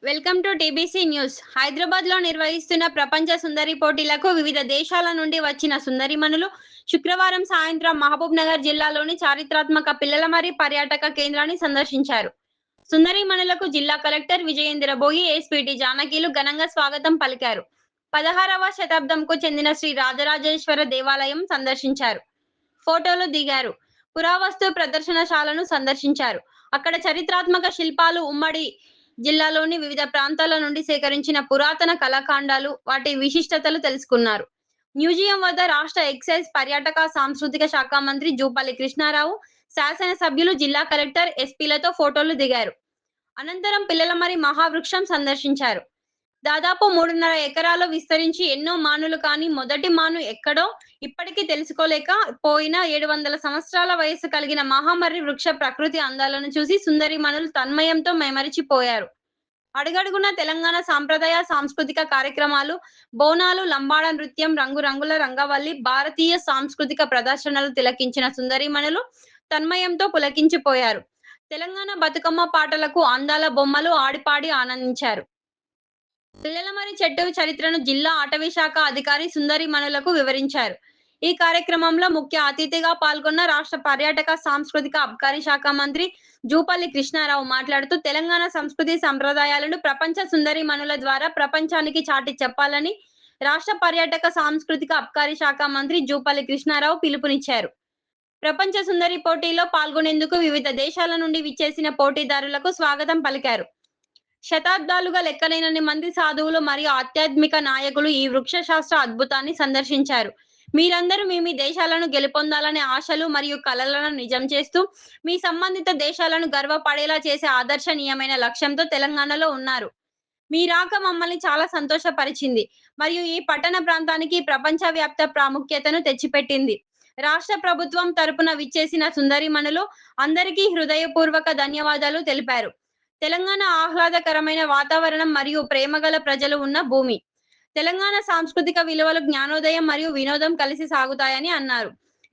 Welcome to TBC news. Hyderabad లో నిర్వహిస్తున్న ప్రపంచ సుందరి పోటీలకు వివిధ దేశాల నుండి వచ్చిన సుందరిమణులు శుక్రవారం సాయంత్రం మహబూబ్ నగర్ జిల్లాలోని చారిత్రాత్మక పిల్లలమర్రి పర్యాటక కేంద్రాన్ని సందర్శించారు. సుందరిమణులకు జిల్లా కలెక్టర్ విజయేంద్ర బోయి, ఎస్పీటీ జానకీలు ఘనంగా స్వాగతం పలికారు. 16వ శతాబ్దంకు చెందిన శ్రీ రాజరాజేశ్వర దేవాలయం సందర్శించారు. ఫోటోలు దిగారు. పురావస్తు ప్రదర్శనశాలను సందర్శించారు. అక్కడ చరిత్రాత్మక శిల్పాలు, ఉమ్మడి జిల్లాలోని వివిధ ప్రాంతాల నుండి సేకరించిన పురాతన కళాఖండాలు, వాటి విశిష్టతలు తెలుసుకున్నారు. మ్యూజియం వద్ద రాష్ట్ర ఎక్సైజ్, పర్యాటక, సాంస్కృతిక శాఖ మంత్రి జూపల్లి కృష్ణారావు, శాసనసభ్యులు, జిల్లా కలెక్టర్, ఎస్పీలతో ఫోటోలు దిగారు. అనంతరం పిల్లలమర్రి మహావృక్షం సందర్శించారు. దాదాపు 3.5 ఎకరాల్లో విస్తరించి ఎన్నో మానులు కానీ మొదటి మాను ఎక్కడో ఇప్పటికీ తెలుసుకోలేక పోయిన 700 సంవత్సరాల వయసు కలిగిన మహామర్రి వృక్ష ప్రకృతి అందాలను చూసి సుందరిమణులు తన్మయంతో మైమరిచిపోయారు. అడుగడుగున తెలంగాణ సాంప్రదాయ సాంస్కృతిక కార్యక్రమాలు, బోనాలు, లంబాడ నృత్యం, రంగురంగుల రంగవల్లి, భారతీయ సాంస్కృతిక ప్రదర్శనలు తిలకించిన సుందరిమణులు తన్మయంతో పులకించిపోయారు. తెలంగాణ బతుకమ్మ పాటలకు అందాల బొమ్మలు ఆడిపాడి ఆనందించారు. పిల్లలమర్రి చెట్టు చరిత్రను జిల్లా అటవీ శాఖ అధికారి సుందరిమణులకు వివరించారు. ఈ కార్యక్రమంలో ముఖ్య అతిథిగా పాల్గొన్న రాష్ట్ర పర్యాటక, సాంస్కృతిక అబ్కారీ శాఖ మంత్రి జూపల్లి కృష్ణారావు మాట్లాడుతూ తెలంగాణ సంస్కృతి సంప్రదాయాలను ప్రపంచ సుందరిమణుల ద్వారా ప్రపంచానికి చాటి చెప్పాలని రాష్ట్ర పర్యాటక, సాంస్కృతిక అబ్కారీ శాఖ మంత్రి జూపల్లి కృష్ణారావు పిలుపునిచ్చారు. ప్రపంచ సుందరి పోటీలో పాల్గొనేందుకు వివిధ దేశాల నుండి విచ్చేసిన పోటీదారులకు స్వాగతం పలికారు. శతాబ్దాలుగా లెక్కలేనన్ని మంది సాధువులు మరియు ఆధ్యాత్మిక నాయకులు ఈ వృక్ష శాస్త్ర అద్భుతాన్ని సందర్శించారు. మీరందరూ మీ దేశాలను గెలుపొందాలనే ఆశలు మరియు కలలను నిజం చేస్తూ మీ సంబంధిత దేశాలను గర్వపడేలా చేసే ఆదర్శనీయమైన లక్ష్యంతో తెలంగాణలో ఉన్నారు. మీ రాక మమ్మల్ని చాలా సంతోషపరిచింది మరియు ఈ పట్టణ ప్రాంతానికి ప్రపంచవ్యాప్త ప్రాముఖ్యతను తెచ్చిపెట్టింది. రాష్ట్ర ప్రభుత్వం తరపున విచ్చేసిన సుందరిమణులు అందరికీ హృదయపూర్వక ధన్యవాదాలు తెలిపారు. తెలంగాణ ఆహ్లాదకరమైన వాతావరణం మరియు ప్రేమగల ప్రజలు ఉన్న భూమి. తెలంగాణ సాంస్కృతిక విలువలు, జ్ఞానోదయం మరియు వినోదం కలిసి సాగుతాయని అన్నారు.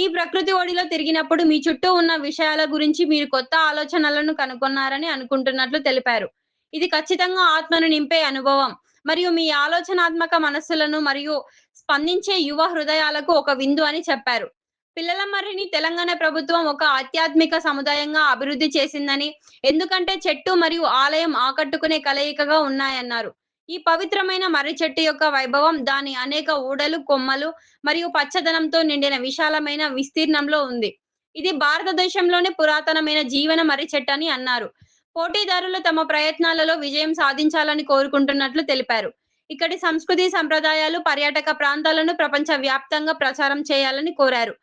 ఈ ప్రకృతి ఒడిలో తిరిగినప్పుడు మీ చుట్టూ ఉన్న విషయాల గురించి మీరు కొత్త ఆలోచనలను కనుగొన్నారని అనుకుంటున్నట్లు తెలిపారు. ఇది ఖచ్చితంగా ఆత్మను నింపే అనుభవం మరియు మీ ఆలోచనాత్మక మనస్సులను మరియు స్పందించే యువ హృదయాలకు ఒక విందు అని చెప్పారు. పిల్లలమర్రిని తెలంగాణ ప్రభుత్వం ఒక ఆధ్యాత్మిక సముదాయంగా అభివృద్ధి చేసిందని, ఎందుకంటే చెట్టు మరియు ఆలయం ఆకట్టుకునే కలయికగా ఉన్నాయన్నారు. ఈ పవిత్రమైన మర్రి చెట్టు యొక్క వైభవం దాని అనేక ఊడలు, కొమ్మలు మరియు పచ్చదనంతో నిండిన విశాలమైన విస్తీర్ణంలో ఉంది. ఇది భారతదేశంలోనే పురాతనమైన జీవన మర్రి చెట్టు అని అన్నారు. పోటీదారులు తమ ప్రయత్నాలలో విజయం సాధించాలని కోరుకుంటున్నట్లు తెలిపారు. ఇక్కడి సంస్కృతి సంప్రదాయాలు, పర్యాటక ప్రాంతాలను ప్రపంచ వ్యాప్తంగా ప్రచారం చేయాలని కోరారు.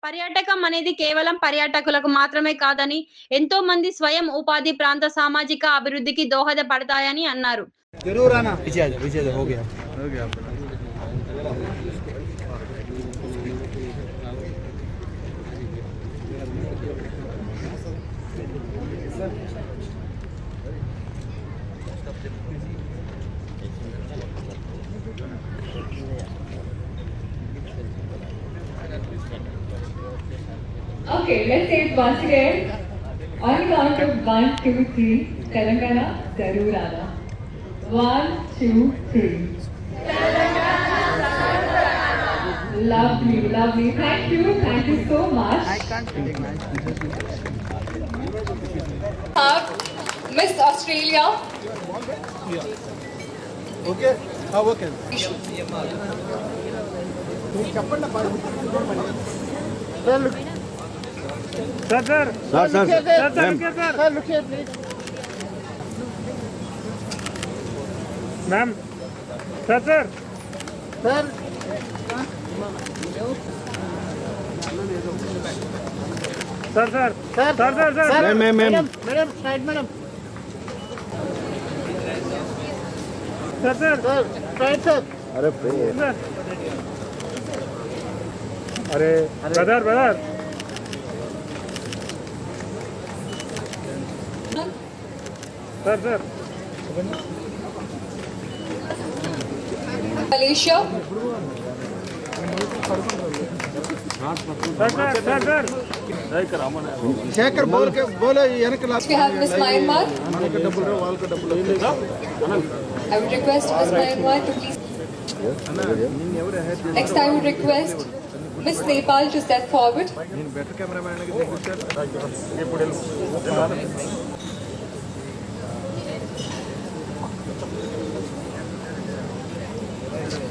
పర్యాటకం అనేది కేవలం పర్యాటకులకు మాత్రమే కాదని, ఎంతో మంది స్వయం ఉపాధి, ప్రాంత సామాజిక అభివృద్ధికి దోహదపడతాయని అన్నారు. Okay, let's say it once again. On the count of 1, 2, 3, Telangana, Zarurana. 1, 2, 3. Lovely, lovely. Thank you so much. Miss Australia. Okay, how okay? Sir, look here, please. Ma'am, sir. Sir. Madam, side, madam. Sir, side, sir. Brother. Sir. Malaysia. Sir Shekhar बोल के बोले వెనక Next we have Miss Myanmar. మనకి డబ్బులు వాళ్ళకి డబ్బులు I would request Miss Myanmar to please. Next, I would request Miss Nepal to step forward. నేను better cameraman కి చూపించాను ఇప్పుడు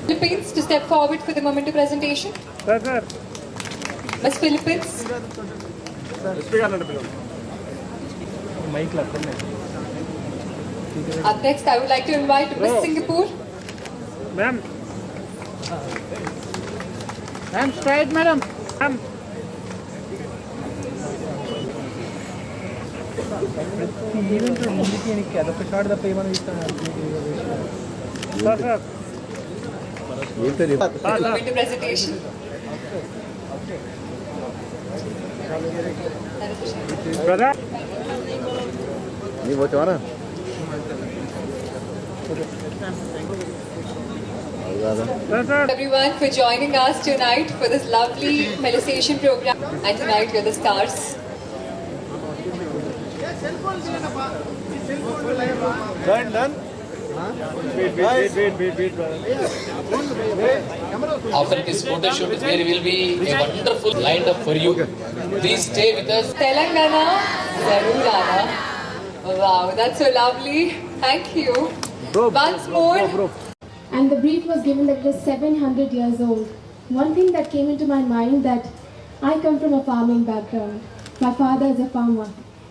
Philippines to step forward for the memento presentation. Sir Miss Philippines. Up next, I would like to invite Miss Singapore. Ma'am ma'am straight madam ma'am event ముందుకి ఎనికి అదొక shot తప్ప ఏమైనా ఇస్తాను सर ఏంటది Memento presentation. ब्रदर నీ పోతావా sir Everyone for joining us tonight for this lovely meditation program. And tonight you're the stars. Done done wait After this photo shoot, there will be a wonderful lined up for you. Please stay with us. Telangana, Zarur Ana. Wow, that's so lovely. Thank you. Once more. And the brief was given that it is 700 years old. One thing that came into my mind that I come from a farming background. My father is a farmer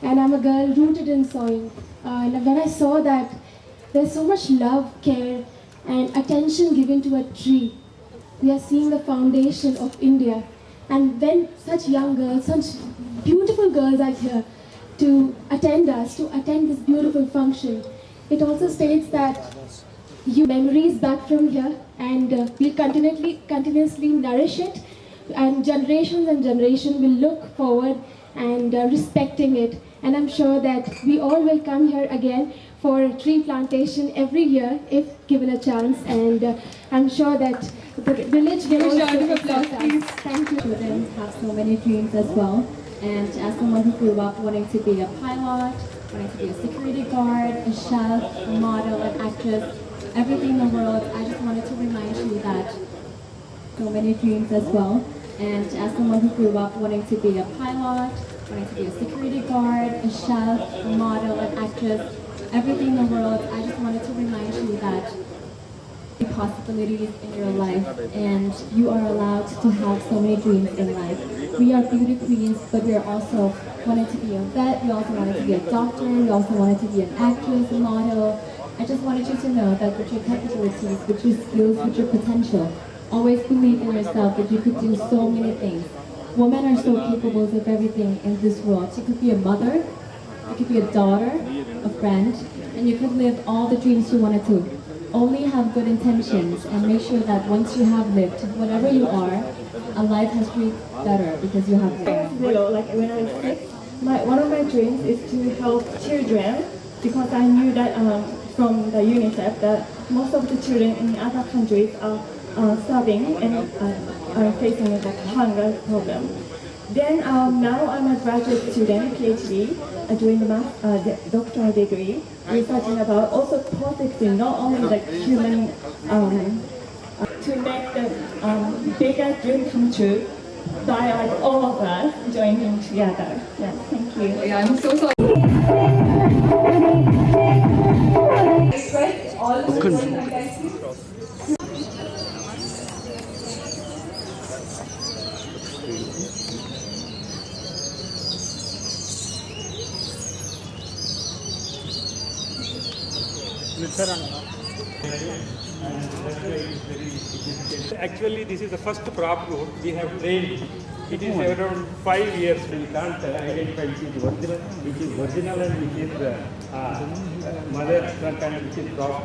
and I'm a girl rooted in soil. And when I saw that there's so much love, care and attention given to a tree, we are seeing the foundation of India. And when such young girls, such beautiful girls are here to attend this beautiful function, it also states that you memories back from here and we'll continuously nourish it, and generation will look forward and respecting it. And I'm sure that we all will come here again for tree plantation every year if given a chance, and I'm sure that the village will also round of applause, respect us. please. Thank you. Children have so many dreams as well, and as someone who grew up wanting to be a pilot, wanting to be a security guard, a chef, a model, an actress, everything in the world, I just wanted to remind you that so many dreams as well, and as someone who grew up wanting to be a pilot, wanting to be a security guard, a chef, a model, an actress, everything in the world, I just wanted to remind you that the possibilities in your life, and you are allowed to have so many dreams in life. We are beauty queens, but we are also wanted to be a vet, we also wanted to be a doctor, we also wanted to be an actress, a model. I just wanted you to know that with your capabilities, with your skills, with your potential, always believe in yourself that you could do so many things. Women are so capable of everything in this world. You could be a mother, you could be a daughter, a friend, and you could live all the dreams you wanted to. Only have good intentions and make sure that once you have lived, whatever you are, a life has been better because you have lived. Zero, like when I was 6, one of my dreams is to help children, because I knew that from the UNICEF that most of the children in other countries are starving and are facing like hunger problem. Then now I'm a graduate student, PhD, doing the doctoral degree, researching about also protecting not only like human to make the bigger dream come true. So I like all of us joining together. Yes, thank you. Yeah, I'm so sorry. Request all the students. Actually, this is the first crop root we have trained. It is around 5 years. We can't identify which is original and which is mother trunk and which is crop.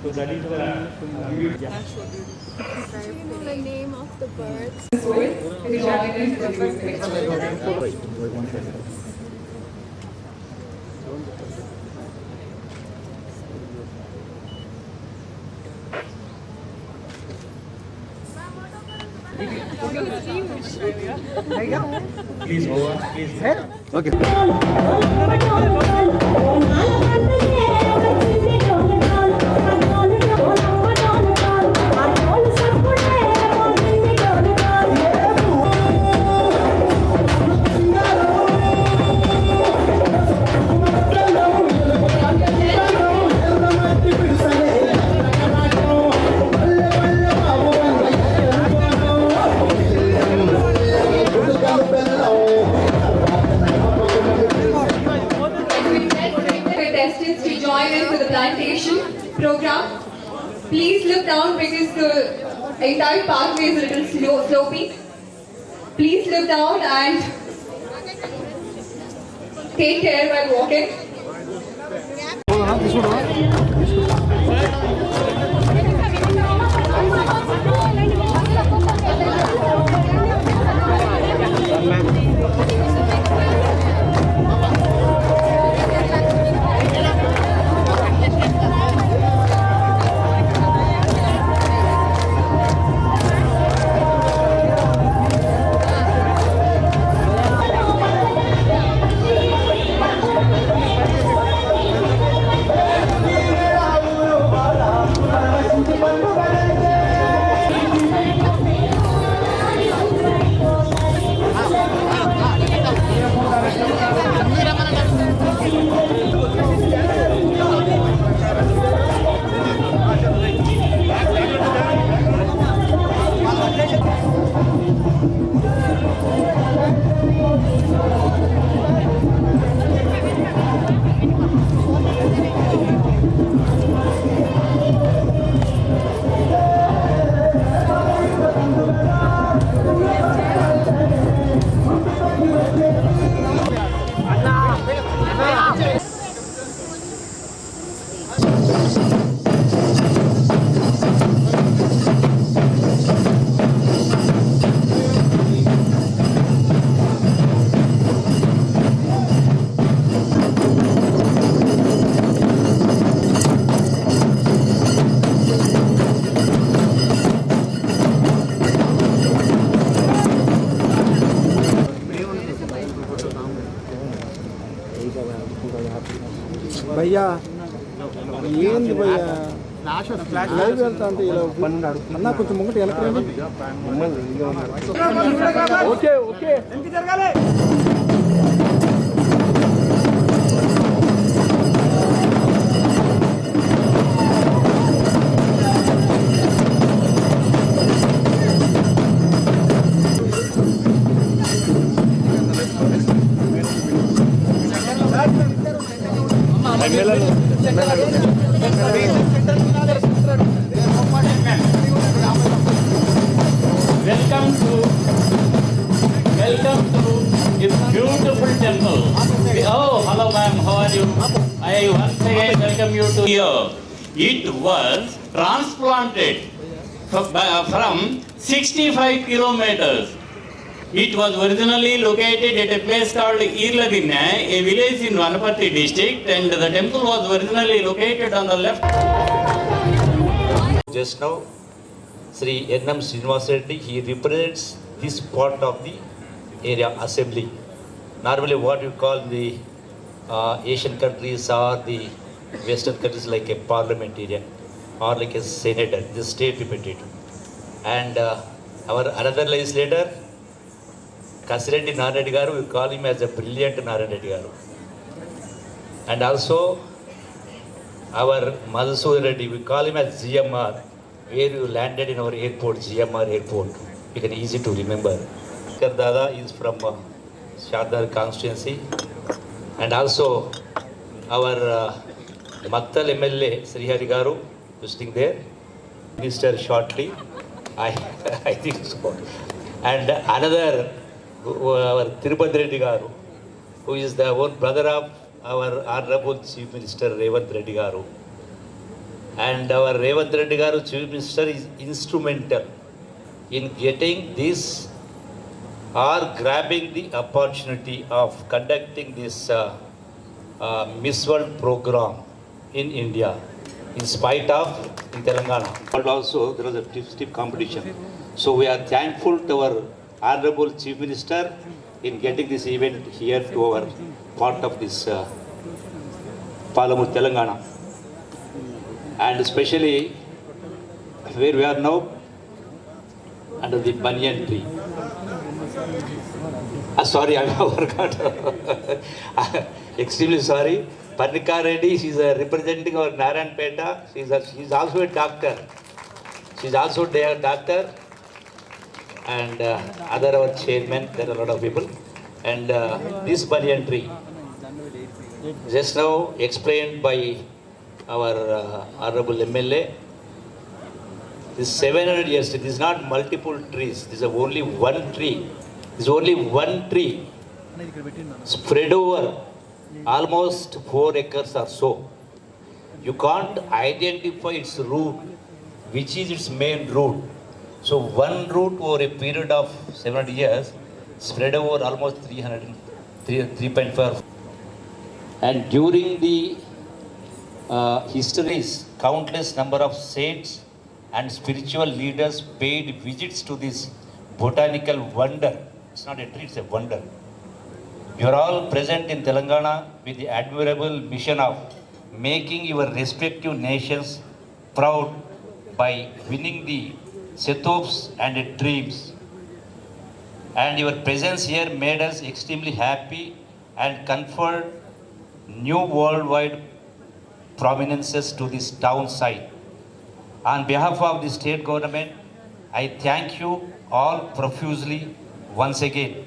So that is the The name of the birds. Please go on, please. Okay Contestants to join us for the plantation program. Please look down because the entire pathway is a little sloping. Please look down and take care while walking. భయ్యా ఏంది భయ్యా live వెళ్తా అంటే ఇలా అన్నా కొంచెం ముంగట వెనకండి okay okay Welcome to this beautiful temple. Oh, hello ma'am, how are you? I once again welcome you to here. It was transplanted from 65 kilometers. It was originally located at a place called Irladinne, a village in Vanapati district, and the temple was originally located on the left. Just now, Sri N.M. Srinivas Reddy, he represents this part of the area assembly. Normally what you call the Asian countries or the Western countries like a parliamentarian or like a senator, the state representative. And our another legislator, Kasireddy Narayan Garu, we call him as a brilliant Narayan Garu. And also our Madhusudan Reddy, we call him as GMR, where you landed in our airport, GMR airport. You can easy to remember. Dada is from Shardar constituency. And also our Mattal MLA, Sri Hari Garu, visiting there. Minister shortly, I think so. And another, our Tirupati Reddy Garu, who is the own brother of our Honorable Chief Minister Revanth Reddy Garu. And our Revanth Reddy Garu, Chief Minister, is instrumental in getting this or grabbing the opportunity of conducting this Miss World program in India, in spite of in Telangana. But also there was a stiff competition. So we are thankful to our Honorable Chief Minister in getting this event here to our part of this Palamur, Telangana. And especially where we are now, under the banyan tree. Sorry, I forgot. Extremely sorry. Parnika Reddy, she's representing our Narayanpeta. She's also a doctor. She's also a doctor. And other our chairman, there are a lot of people. And this banyan tree, just now explained by our Honorable MLA, this 700 years, it is not multiple trees. This is only one tree. This is only one tree spread over almost 4 acres or so. You can't identify its root, which is its main root. So one root over a period of 700 years spread over almost 3.5. And during the histories, countless number of saints and spiritual leaders paid visits to this botanical wonder. It's not a tree, it's a wonder. You are all present in Telangana with the admirable mission of making your respective nations proud by winning the Setops and the dreams. And your presence here made us extremely happy and conferred new worldwide prominences to this town site. On behalf of the state government, I thank you all profusely once again.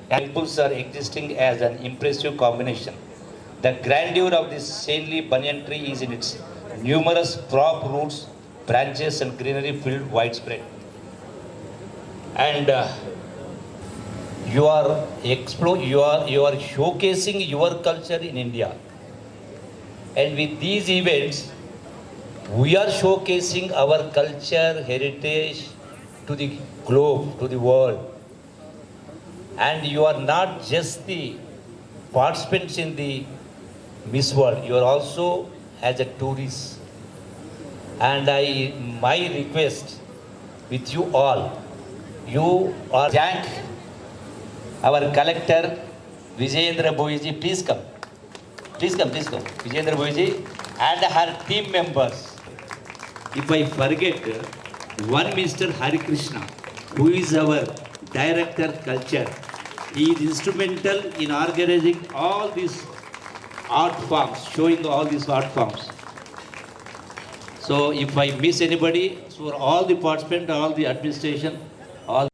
Temples are existing as an impressive combination. The grandeur of this saintly banyan tree is in its numerous prop roots, branches and greenery filled widespread. And you are showcasing your culture in India. And with these events, we are showcasing our culture, heritage to the globe, to the world. And you are not just the participants in the Miss World, you are also as a tourist. And my request with you all, you are thank our collector Vijayendra Boiji. Please come. Please come. Vijayendra Boiji and her team members. If I forget, one Mr. Hari Krishna, who is our Director Culture, he is instrumental in organizing all these art forms, showing all these art forms. So if I miss anybody, for all the participants, all the administration, all